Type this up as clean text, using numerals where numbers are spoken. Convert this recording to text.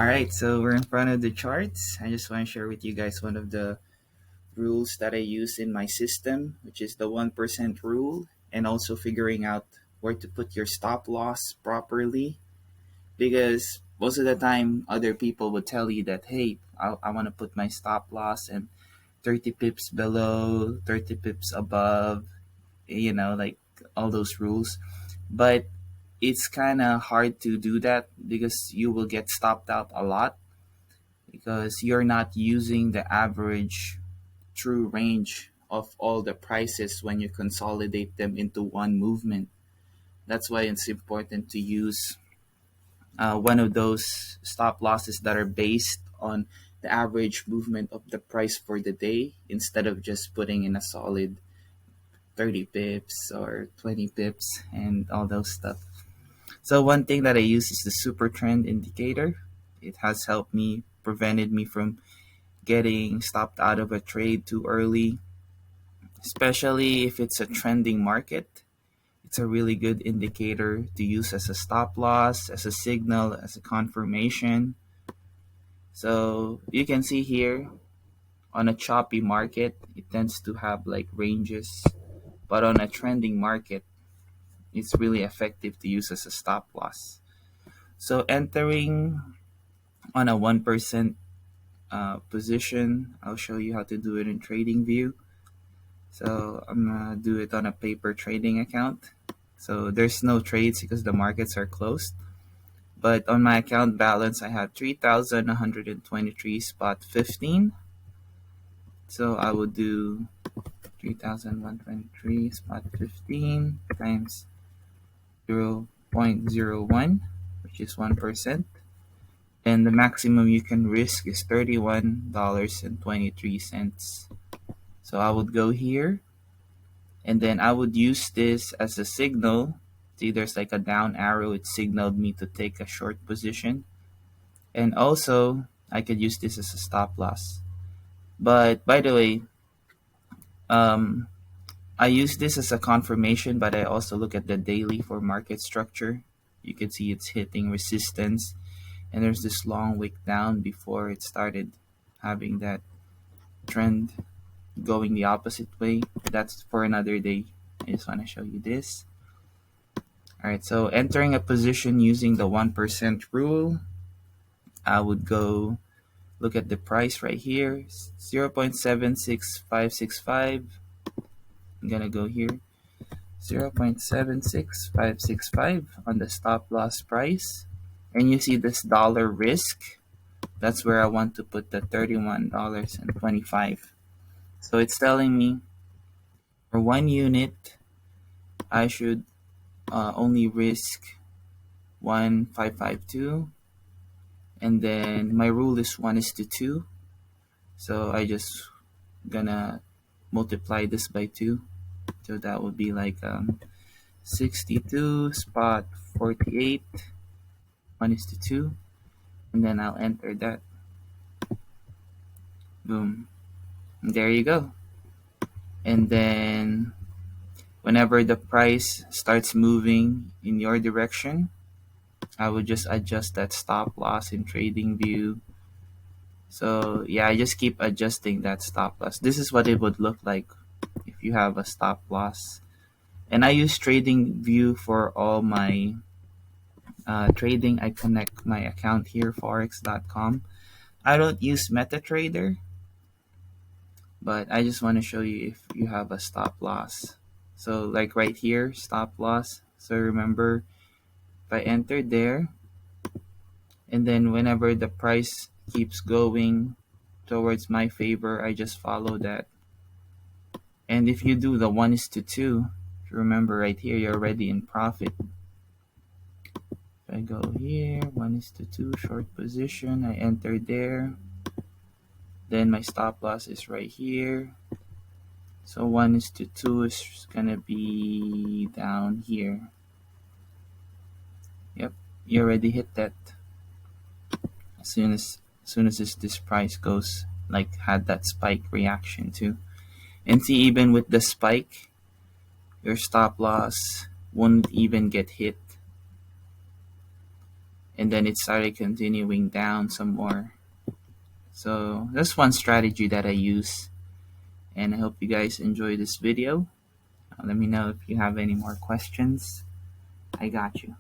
All right, so we're in front of the charts. I just want to share with you guys one of the rules that I use in my system, which is the 1% rule, and also figuring out where to put your stop loss properly. Because most of the time, other people would tell you that, hey, I want to put my stop loss and 30 pips below, 30 pips above, like all those rules. But it's kind of hard to do that because you will get stopped out a lot because you're not using the average true range of all the prices when you consolidate them into one movement. That's why it's important to use one of those stop losses that are based on the average movement of the price for the day instead of just putting in a solid 30 pips or 20 pips and all those stuff. So one thing that I use is the Supertrend Indicator. It has helped me, prevented me from getting stopped out of a trade too early, especially if it's a trending market. It's a really good indicator to use as a stop loss, as a signal, as a confirmation. So you can see here on a choppy market, it tends to have like ranges, but on a trending market, it's really effective to use as a stop loss. So entering on a 1% position, I'll show you how to do it in Tradingview. So I'm gonna do it on a paper trading account. So there's no trades because the markets are closed. But on my account balance, I have 3,123 spot 15. So I will do 3,123 spot 15 times 0.01, which is 1%. And the maximum you can risk is $31.23. So I would go here and then I would use this as a signal. See, there's like a down arrow. It signaled me to take a short position. And also, I could use this as a stop loss. But by the way, um, I use this as a confirmation, but I also look at the daily for market structure. You can see it's hitting resistance. And there's this long wick down before it started having that trend going the opposite way. That's for another day. I just want to show you this. All right, so entering a position using the 1% rule, I would go look at the price right here, 0.76565. I'm going to go here, 0.76565 on the stop loss price. And you see this dollar risk. That's where I want to put the $31.25. So it's telling me for 1 unit, I should only risk 1,552, and then my rule is 1:2. So I just gonna multiply this by 2. So that would be like 62 spot 48, 1:2, and then I'll enter that. Boom. And there you go. And then whenever the price starts moving in your direction, I would just adjust that stop loss in Tradingview. So yeah, I just keep adjusting that stop loss. This is what it would look like if you have a stop loss. And I use Tradingview for all my trading. I connect my account here, forex.com. I don't use MetaTrader, but I just want to show you if you have a stop loss. So like right here, stop loss. So remember, if I enter there, and then whenever the price keeps going towards my favor, I just follow that. And if you do the 1:2, if you remember right here, you're already in profit. If I go here, 1:2, short position, I enter there. Then my stop loss is right here. So 1:2 is gonna be down here. Yep, you already hit that. As soon as this price goes, like had that spike reaction too. And see, even with the spike, your stop loss won't even get hit. and then it started continuing down some more. So that's one strategy that I use, and I hope you guys enjoy this video. Let me know if you have any more questions. I got you.